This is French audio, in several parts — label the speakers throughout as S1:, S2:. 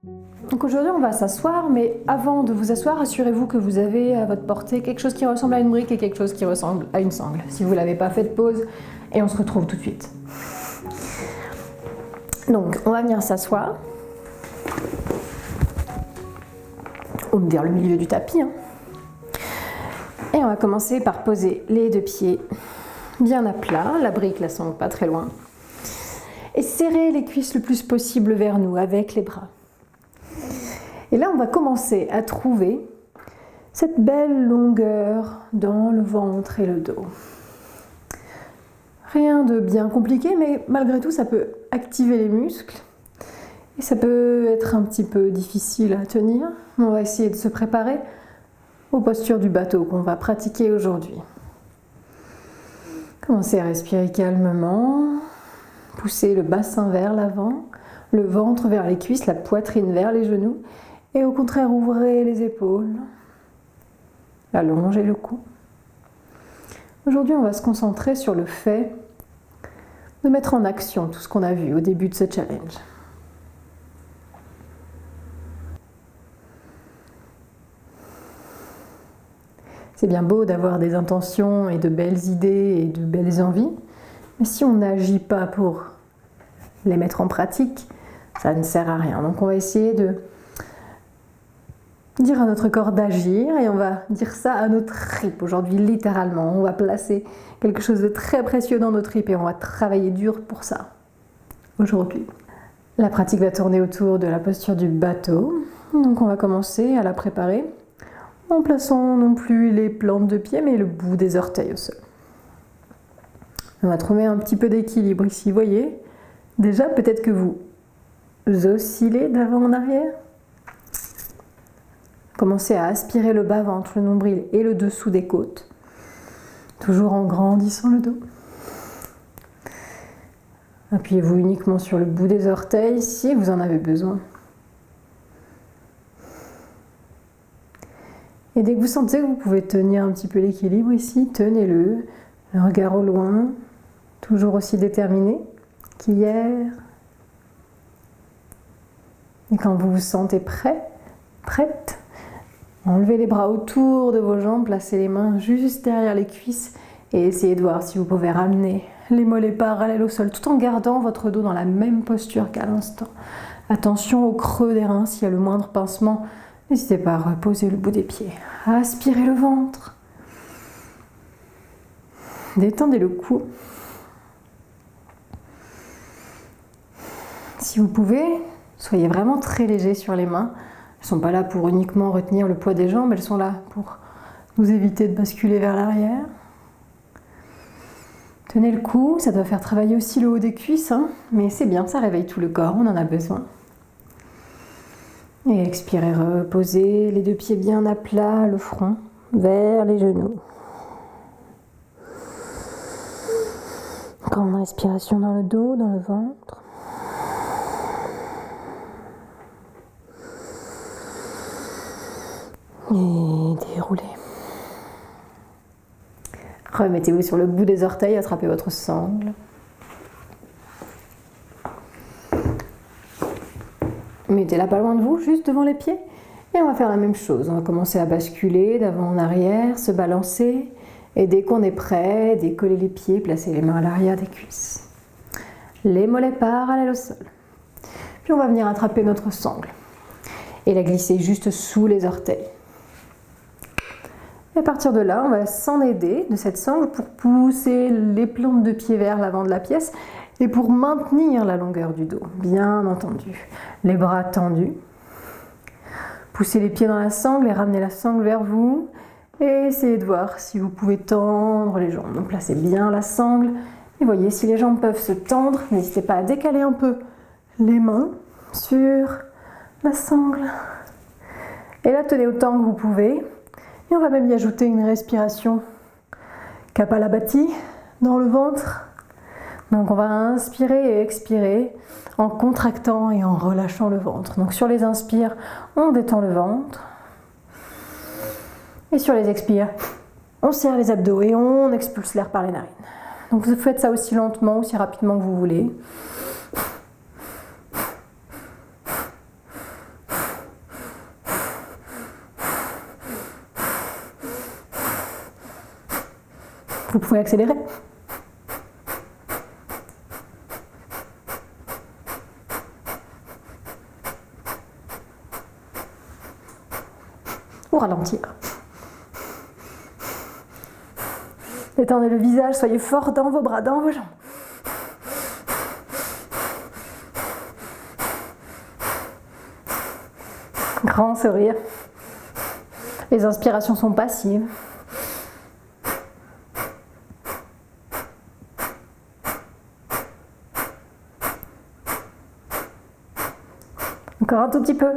S1: Donc aujourd'hui on va s'asseoir, mais avant de vous asseoir, assurez-vous que vous avez à votre portée quelque chose qui ressemble à une brique et quelque chose qui ressemble à une sangle. Si vous ne l'avez pas fait, pause et on se retrouve tout de suite. Donc on va venir s'asseoir. On va dire le milieu du tapis. Et on va commencer par poser les deux pieds bien à plat, la brique, la sangle pas très loin. Et serrer les cuisses le plus possible vers nous avec les bras. Et là, on va commencer à trouver cette belle longueur dans le ventre et le dos. Rien de bien compliqué, mais malgré tout, ça peut activer les muscles. Et ça peut être un petit peu difficile à tenir. On va essayer de se préparer aux postures du bateau qu'on va pratiquer aujourd'hui. Commencez à respirer calmement. Poussez le bassin vers l'avant, le ventre vers les cuisses, la poitrine vers les genoux. Et au contraire, ouvrez les épaules. Allongez le cou. Aujourd'hui, on va se concentrer sur le fait de mettre en action tout ce qu'on a vu au début de ce challenge. C'est bien beau d'avoir des intentions et de belles idées et de belles envies, mais si on n'agit pas pour les mettre en pratique, ça ne sert à rien. Donc on va essayer de dire à notre corps d'agir et on va dire ça à nos tripes aujourd'hui littéralement. On va placer quelque chose de très précieux dans nos tripes et on va travailler dur pour ça aujourd'hui. La pratique va tourner autour de la posture du bateau. Donc on va commencer à la préparer en plaçant non plus les plantes de pied mais le bout des orteils au sol. On va trouver un petit peu d'équilibre ici, vous voyez. Déjà peut-être que vous oscillez d'avant en arrière. Commencez à aspirer le bas-ventre, le nombril et le dessous des côtes, toujours en grandissant le dos. Appuyez-vous uniquement sur le bout des orteils si vous en avez besoin. Et dès que vous sentez que vous pouvez tenir un petit peu l'équilibre ici, tenez-le, le regard au loin, toujours aussi déterminé qu'hier. Et quand vous vous sentez prêt, prête, enlevez les bras autour de vos jambes, placez les mains juste derrière les cuisses et essayez de voir si vous pouvez ramener les mollets parallèles au sol tout en gardant votre dos dans la même posture qu'à l'instant. Attention au creux des reins, s'il y a le moindre pincement, n'hésitez pas à reposer le bout des pieds. Aspirez le ventre. Détendez le cou. Si vous pouvez, soyez vraiment très léger sur les mains. Elles ne sont pas là pour uniquement retenir le poids des jambes, elles sont là pour nous éviter de basculer vers l'arrière. Tenez le cou, ça doit faire travailler aussi le haut des cuisses, mais c'est bien, ça réveille tout le corps, on en a besoin. Et expirez, reposez les deux pieds bien à plat, le front vers les genoux. Grande respiration dans le dos, dans le ventre. Et déroulez. Remettez-vous sur le bout des orteils, attrapez votre sangle. Mettez-la pas loin de vous, juste devant les pieds. Et on va faire la même chose. On va commencer à basculer d'avant en arrière, se balancer. Et dès qu'on est prêt, décoller les pieds, placer les mains à l'arrière des cuisses. Les mollets parallèles au sol. Puis on va venir attraper notre sangle. Et la glisser juste sous les orteils. Et à partir de là, on va s'en aider de cette sangle pour pousser les plantes de pied vers l'avant de la pièce et pour maintenir la longueur du dos, bien entendu. Les bras tendus. Poussez les pieds dans la sangle et ramenez la sangle vers vous. Et essayez de voir si vous pouvez tendre les jambes. Donc placez bien la sangle. Et voyez, si les jambes peuvent se tendre, n'hésitez pas à décaler un peu les mains sur la sangle. Et la tenez autant que vous pouvez. Et on va même y ajouter une respiration Kapalabhati dans le ventre. Donc on va inspirer et expirer en contractant et en relâchant le ventre. Donc sur les inspires, on détend le ventre. Et sur les expires, on serre les abdos et on expulse l'air par les narines. Donc vous faites ça aussi lentement, aussi rapidement que vous voulez. Vous pouvez accélérer. Ou ralentir. Détendez le visage, soyez fort dans vos bras, dans vos jambes. Grand sourire. Les inspirations sont passives. Encore un tout petit peu.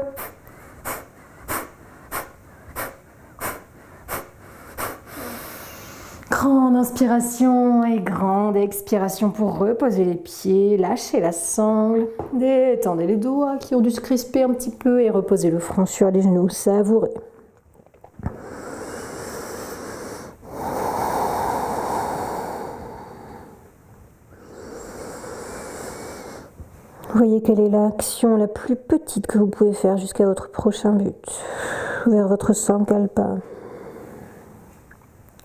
S1: Grande inspiration et grande expiration pour reposer les pieds, lâchez la sangle, détendez les doigts qui ont dû se crisper un petit peu et reposez le front sur les genoux, savourez. Voyez quelle est l'action la plus petite que vous pouvez faire jusqu'à votre prochain but, vers votre sankalpa.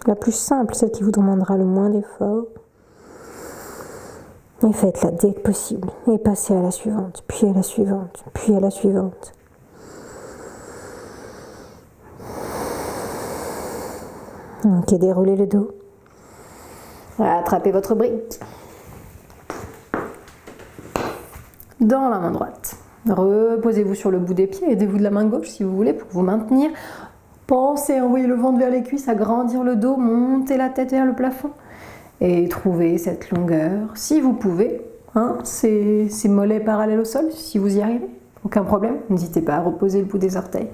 S1: La plus simple, celle qui vous demandera le moins d'efforts. Et faites-la dès que possible. Et passez à la suivante, puis à la suivante, puis à la suivante. Ok, déroulez le dos. Attrapez votre brique. Dans la main droite. Reposez-vous sur le bout des pieds. Aidez-vous de la main gauche si vous voulez pour vous maintenir. Pensez à envoyer le ventre vers les cuisses, agrandir le dos, monter la tête vers le plafond. Et trouvez cette longueur, si vous pouvez, ces mollets parallèles au sol, si vous y arrivez. Aucun problème, n'hésitez pas à reposer le bout des orteils.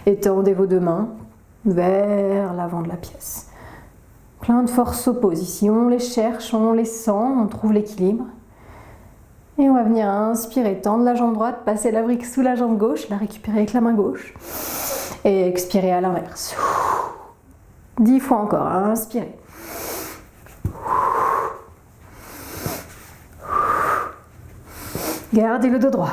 S1: Étendez vos deux mains vers l'avant de la pièce. Plein de force s'oppose ici, on les cherche, on les sent, on trouve l'équilibre. Et on va venir inspirer, tendre la jambe droite, passer la brique sous la jambe gauche, la récupérer avec la main gauche. Et expirez à l'inverse. 10 fois encore, inspirez. Gardez le dos droit.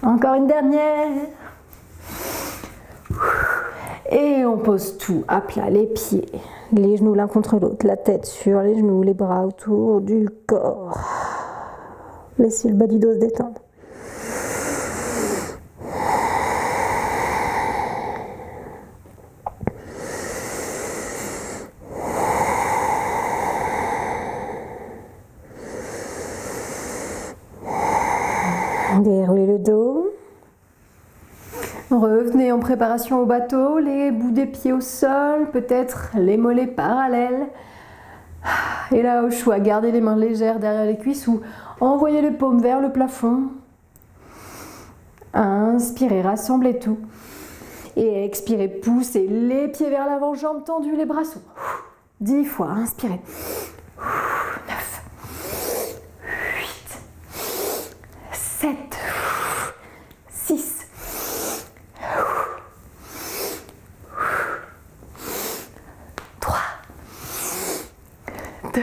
S1: Encore une dernière. Et on pose tout à plat, les pieds, les genoux l'un contre l'autre, la tête sur les genoux, les bras autour du corps. Laissez le bas du dos se détendre. Déroulez le dos. Revenez en préparation au bateau, les bouts des pieds au sol, peut-être les mollets parallèles. Et là, au choix, gardez les mains légères derrière les cuisses ou envoyez les paumes vers le plafond. Inspirez, rassemblez tout. Et expirez, poussez les pieds vers l'avant, jambes tendues, les bras souples. 10 fois, inspirez. 9, 8, 7, 6, 3, 2,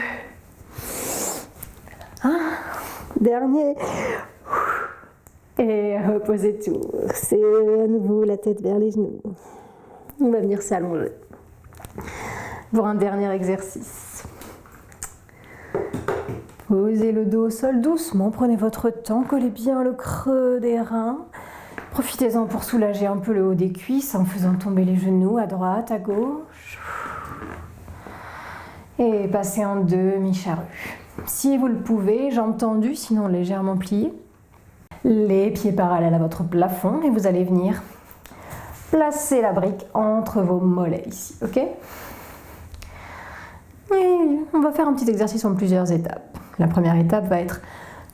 S1: 1. Dernier. Et reposez tout. C'est à nouveau la tête vers les genoux. On va venir s'allonger pour un dernier exercice. Posez le dos au sol doucement, prenez votre temps, collez bien le creux des reins. Profitez-en pour soulager un peu le haut des cuisses en faisant tomber les genoux à droite, à gauche. Et passez en demi-charrue. Si vous le pouvez, jambes tendues, sinon légèrement pliées. Les pieds parallèles à votre plafond et vous allez venir placer la brique entre vos mollets ici, ok? Et on va faire un petit exercice en plusieurs étapes. La première étape va être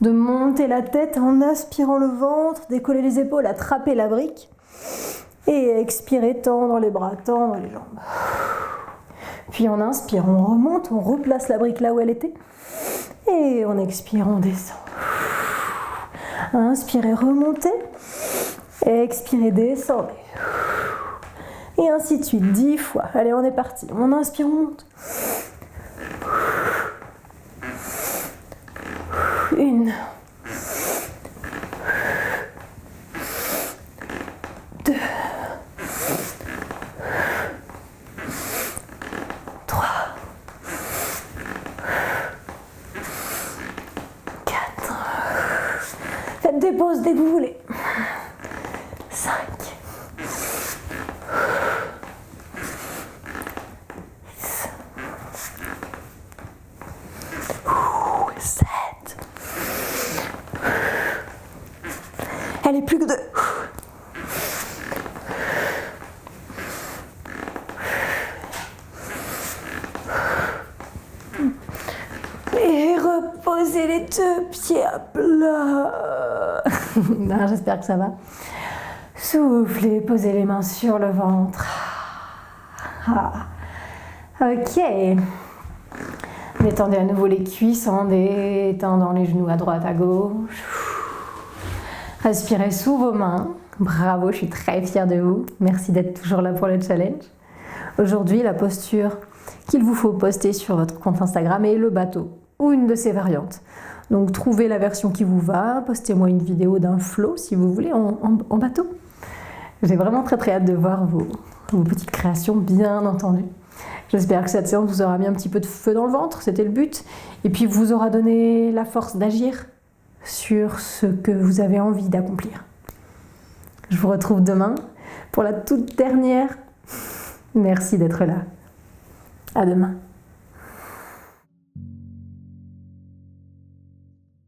S1: de monter la tête en aspirant le ventre, décoller les épaules, attraper la brique et expirer, tendre les bras, tendre les jambes. Puis on inspire, on remonte, on replace la brique là où elle était et on expire, on descend. Inspirez, remontez. Expirez, descendez. Et ainsi de suite, 10 fois. Allez, on est parti. On inspire, on monte. 1, 2, 3, 4. Faites des pauses dès que vous voulez. 5. 7. Allez, plus que 2. Et reposez les 2 pieds à plat. J'espère que ça va. Soufflez, posez les mains sur le ventre. Ah. Ok. Détendez à nouveau les cuisses en détendant les genoux à droite, à gauche. Respirez sous vos mains. Bravo, je suis très fière de vous. Merci d'être toujours là pour le challenge. Aujourd'hui, la posture qu'il vous faut poster sur votre compte Instagram est le bateau, ou une de ses variantes. Donc trouvez la version qui vous va, postez-moi une vidéo d'un flow si vous voulez en bateau. J'ai vraiment très hâte de voir vos petites créations, bien entendu. J'espère que cette séance vous aura mis un petit peu de feu dans le ventre, c'était le but, et puis vous aura donné la force d'agir sur ce que vous avez envie d'accomplir. Je vous retrouve demain pour la toute dernière. Merci d'être là. À demain.